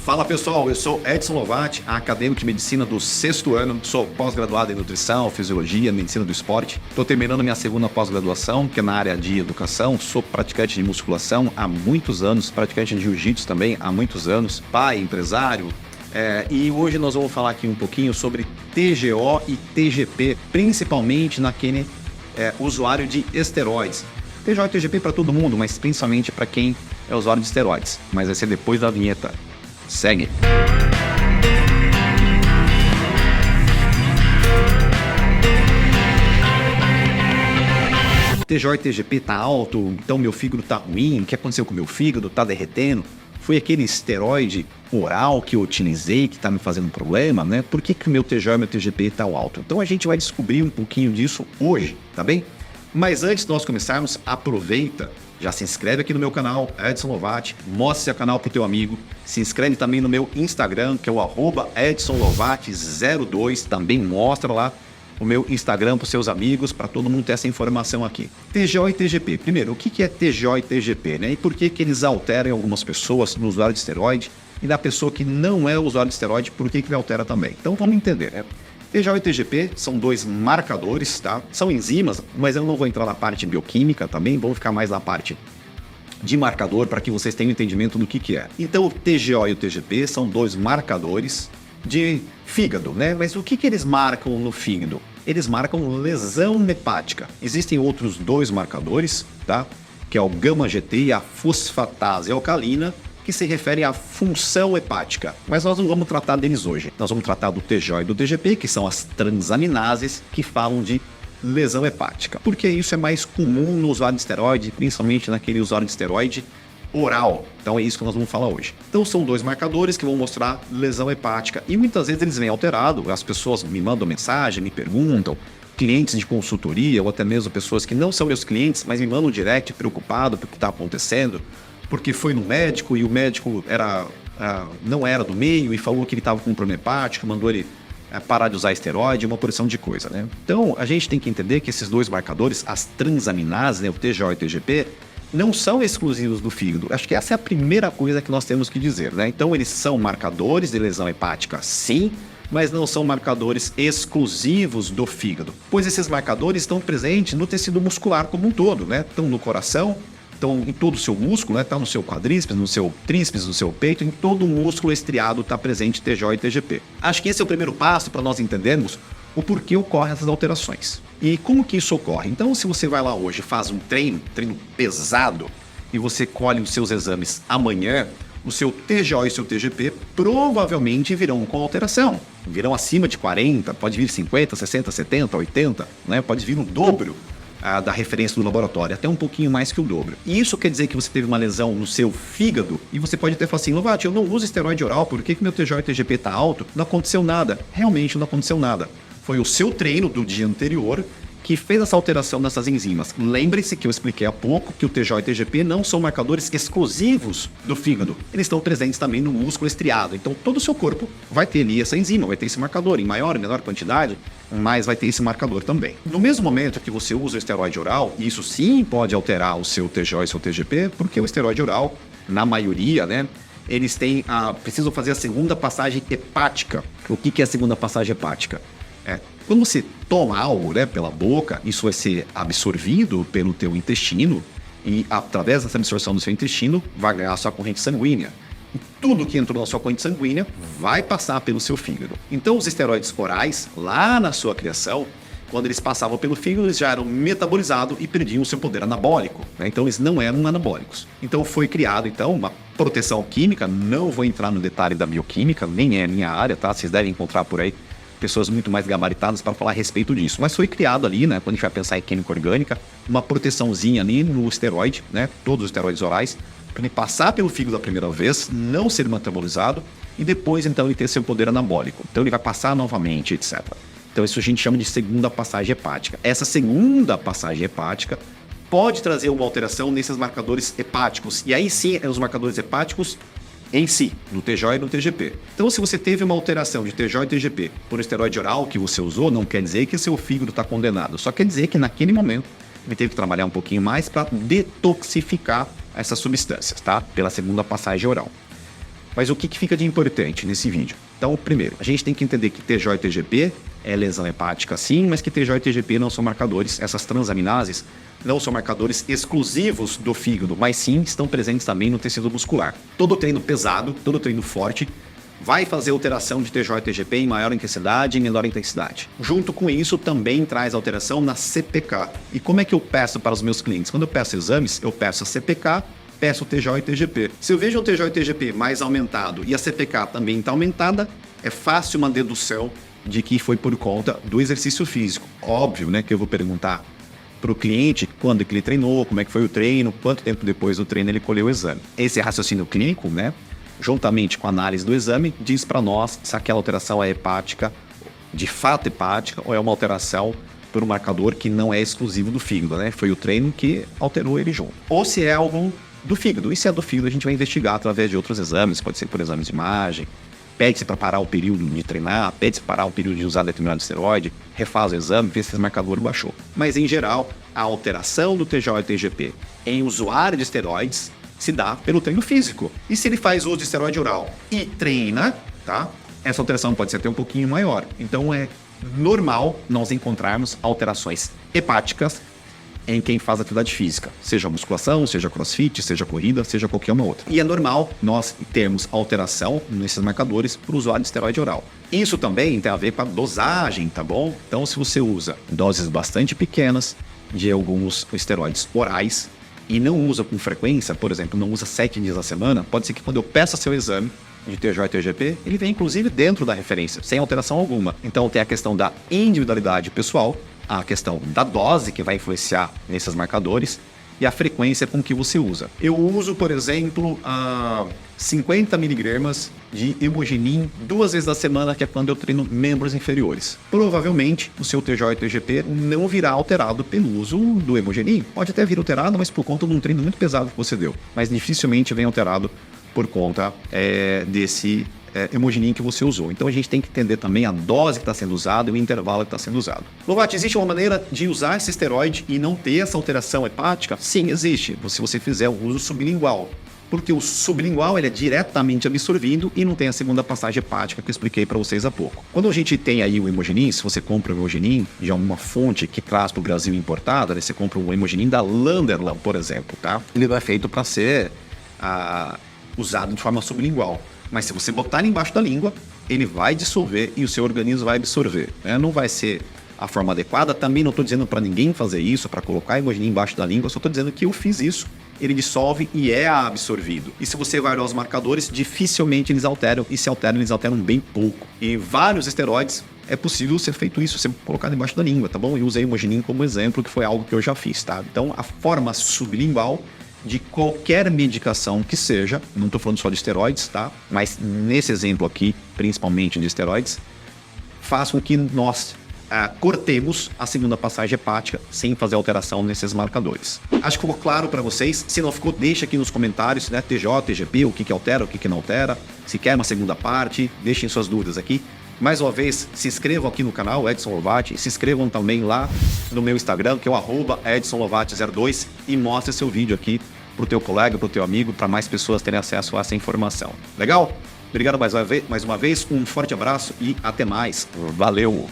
Fala pessoal, eu sou Edson Lovati, acadêmico de medicina do 6º ano, sou pós-graduado em nutrição, fisiologia, medicina do esporte. Estou terminando minha segunda pós-graduação, que é na área de educação, sou praticante de musculação há muitos anos, praticante de jiu-jitsu também há muitos anos, pai, empresário. E hoje nós vamos falar aqui um pouquinho sobre TGO e TGP, principalmente naquele usuário de esteroides. TGO e TGP para todo mundo, mas principalmente para quem é usuário de esteroides. Mas vai ser depois da vinheta. Segue! TGO e TGP tá alto, então meu fígado tá ruim, o que aconteceu com o meu fígado? Tá derretendo? Foi aquele esteroide oral que eu utilizei que tá me fazendo problema, né? Por que o meu TGO e meu TGP tá alto? Então a gente vai descobrir um pouquinho disso hoje, tá bem? Mas antes de nós começarmos, aproveita, já se inscreve aqui no meu canal, Edson Lovati, mostra esse canal pro teu amigo, se inscreve também no meu Instagram, que é o @EdsonLovati02, também mostra lá o meu Instagram para seus amigos, para todo mundo ter essa informação aqui. TGO e TGP. Primeiro, o que é TGO e TGP, né? E por que eles alteram em algumas pessoas no usuário de esteroide e na pessoa que não é usuário de esteroide, por que ele altera também? Então vamos entender, né? TGO e TGP são dois marcadores, tá? São enzimas, mas eu não vou entrar na parte bioquímica também, vou ficar mais na parte de marcador para que vocês tenham entendimento do que é. Então o TGO e o TGP são dois marcadores de fígado, né? Mas o que eles marcam no fígado? Eles marcam lesão hepática. Existem outros dois marcadores, tá? Que é o gama-GT e a fosfatase alcalina, que se refere à função hepática. Mas nós não vamos tratar deles hoje. Nós vamos tratar do TGO e do TGP, que são as transaminases que falam de lesão hepática. Porque isso é mais comum no usuário de esteroide, principalmente naquele usuário de esteroide oral. Então é isso que nós vamos falar hoje. Então são dois marcadores que vão mostrar lesão hepática. E muitas vezes eles vêm alterados. As pessoas me mandam mensagem, me perguntam, clientes de consultoria ou até mesmo pessoas que não são meus clientes, mas me mandam um direct preocupado com o que está acontecendo, porque foi no médico e o médico não era do meio e falou que ele estava com um problema hepático, mandou ele parar de usar esteroide, uma porção de coisa, né? Então, a gente tem que entender que esses dois marcadores, as transaminases, né, o TGO e o TGP, não são exclusivos do fígado. Acho que essa é a primeira coisa que nós temos que dizer, né? Então, eles são marcadores de lesão hepática, sim, mas não são marcadores exclusivos do fígado, pois esses marcadores estão presentes no tecido muscular como um todo, né? Estão no coração, então, em todo o seu músculo, né? Tá no seu quadríceps, no seu tríceps, no seu peito, em todo o músculo estriado está presente TGO e TGP. Acho que esse é o primeiro passo para nós entendermos o porquê ocorrem essas alterações. E como que isso ocorre? Então, se você vai lá hoje e faz um treino pesado, e você colhe os seus exames amanhã, o seu TGO e o seu TGP provavelmente virão com alteração. Virão acima de 40, pode vir 50, 60, 70, 80, né? Pode vir no dobro da referência do laboratório, até um pouquinho mais que o dobro. E isso quer dizer que você teve uma lesão no seu fígado e você pode até falar assim, Lovati, eu não uso esteroide oral, por que meu TGO e TGP está alto? Não aconteceu nada. Realmente não aconteceu nada. Foi o seu treino do dia anterior que fez essa alteração nessas enzimas. Lembre-se que eu expliquei há pouco que o TGO e TGP não são marcadores exclusivos do fígado. Eles estão presentes também no músculo estriado. Então todo o seu corpo vai ter ali essa enzima, vai ter esse marcador em maior ou menor quantidade, mas vai ter esse marcador também. No mesmo momento que você usa o esteroide oral, isso sim pode alterar o seu TGO e seu TGP, porque o esteroide oral, na maioria, né, eles precisam fazer a segunda passagem hepática. O que é a segunda passagem hepática? Quando você toma algo, né, pela boca, isso vai ser absorvido pelo teu intestino e através dessa absorção do seu intestino vai ganhar a sua corrente sanguínea. E tudo que entrou na sua corrente sanguínea vai passar pelo seu fígado. Então os esteroides orais, lá na sua criação, quando eles passavam pelo fígado, eles já eram metabolizados e perdiam o seu poder anabólico, né? Então eles não eram anabólicos. Então foi criado uma proteção química, não vou entrar no detalhe da bioquímica, nem é minha área, tá? Vocês devem encontrar por aí pessoas muito mais gabaritadas para falar a respeito disso. Mas foi criado ali, né, quando a gente vai pensar em química orgânica, uma proteçãozinha ali no esteroide, né, todos os esteroides orais, para ele passar pelo fígado a primeira vez, não ser metabolizado e depois então ele ter seu poder anabólico. Então ele vai passar novamente, etc. Então isso a gente chama de segunda passagem hepática. Essa segunda passagem hepática pode trazer uma alteração nesses marcadores hepáticos. E aí sim, os marcadores hepáticos em si, no TGO e no TGP. Então, se você teve uma alteração de TGO e TGP por esteroide oral que você usou, não quer dizer que seu fígado está condenado. Só quer dizer que naquele momento ele teve que trabalhar um pouquinho mais para detoxificar essas substâncias, tá? Pela segunda passagem oral. Mas o que fica de importante nesse vídeo? Então, primeiro, a gente tem que entender que TJ e TGP é lesão hepática sim, mas que TJ e TGP não são marcadores, essas transaminases não são marcadores exclusivos do fígado, mas sim estão presentes também no tecido muscular. Todo treino pesado, todo treino forte, vai fazer alteração de TJ e TGP em maior intensidade e menor intensidade. Junto com isso, também traz alteração na CPK. E como é que eu peço para os meus clientes? Quando eu peço exames, eu peço a CPK, peço o TJ e TGP. Se eu vejo o TJ e TGP mais aumentado e a CPK também está aumentada, é fácil uma dedução de que foi por conta do exercício físico. Óbvio, né, que eu vou perguntar para o cliente quando que ele treinou, como é que foi o treino, quanto tempo depois do treino ele colheu o exame. Esse raciocínio clínico, né, juntamente com a análise do exame, diz para nós se aquela alteração é hepática, de fato hepática, ou é uma alteração por um marcador que não é exclusivo do fígado, né? Foi o treino que alterou ele junto. Ou se é algum do fígado. E se é do fígado, a gente vai investigar através de outros exames, pode ser por exames de imagem, pede-se para parar o período de treinar, pede-se para parar o período de usar determinado esteroide, refaz o exame, vê se esse marcador baixou. Mas, em geral, a alteração do TJ e TGP em usuário de esteroides se dá pelo treino físico. E se ele faz uso de esteroide oral e treina, tá? Essa alteração pode ser até um pouquinho maior. Então, é normal nós encontrarmos alterações hepáticas em quem faz atividade física, seja musculação, seja crossfit, seja corrida, seja qualquer uma outra. E é normal nós termos alteração nesses marcadores para o usuário de esteroide oral. Isso também tem a ver com a dosagem, tá bom? Então, se você usa doses bastante pequenas de alguns esteroides orais e não usa com frequência, por exemplo, não usa 7 dias na semana, pode ser que quando eu peça seu exame de TJ e TGP, ele vem inclusive dentro da referência, sem alteração alguma. Então, tem a questão da individualidade pessoal, a questão da dose que vai influenciar nesses marcadores e a frequência com que você usa. Eu uso, por exemplo, 50 miligramas de hemogenin 2 vezes na semana, que é quando eu treino membros inferiores. Provavelmente, o seu TJ e TGP não virá alterado pelo uso do hemogenin. Pode até vir alterado, mas por conta de um treino muito pesado que você deu. Mas dificilmente vem alterado por conta desse hemogenin que você usou. Então a gente tem que entender também a dose que está sendo usada e o intervalo que está sendo usado. Lovato, existe uma maneira de usar esse esteroide e não ter essa alteração hepática? Sim, existe. Se você fizer o uso sublingual. Porque o sublingual ele é diretamente absorvido e não tem a segunda passagem hepática que eu expliquei para vocês há pouco. Quando a gente tem aí o hemogenin, se você compra o hemogenin de alguma fonte que traz para o Brasil importada, né, você compra o hemogenin da Landerland, por exemplo, tá? Ele não é feito para ser usado de forma sublingual. Mas se você botar ele embaixo da língua, ele vai dissolver e o seu organismo vai absorver, né? Não vai ser a forma adequada. Também não estou dizendo para ninguém fazer isso, para colocar hemogenin embaixo da língua, só estou dizendo que eu fiz isso. Ele dissolve e é absorvido. E se você vai olhar os marcadores, dificilmente eles alteram. E se alteram, eles alteram bem pouco. E vários esteroides, é possível ser feito isso, ser colocado embaixo da língua, tá bom? Eu usei hemogenin como exemplo, que foi algo que eu já fiz, tá? Então, a forma sublingual de qualquer medicação que seja, não estou falando só de esteroides, tá? Mas nesse exemplo aqui, principalmente de esteroides, faz com que nós cortemos a segunda passagem hepática sem fazer alteração nesses marcadores. Acho que ficou claro para vocês. Se não ficou, deixa aqui nos comentários, né? TJ, TGP, o que altera, o que não altera. Se quer uma segunda parte, deixem suas dúvidas aqui. Mais uma vez, se inscrevam aqui no canal Edson Lovati, se inscrevam também lá no meu Instagram, que é o @EdsonLovati02, e mostre seu vídeo aqui pro teu colega, pro teu amigo, para mais pessoas terem acesso a essa informação. Legal? Obrigado mais uma vez, um forte abraço e até mais. Valeu!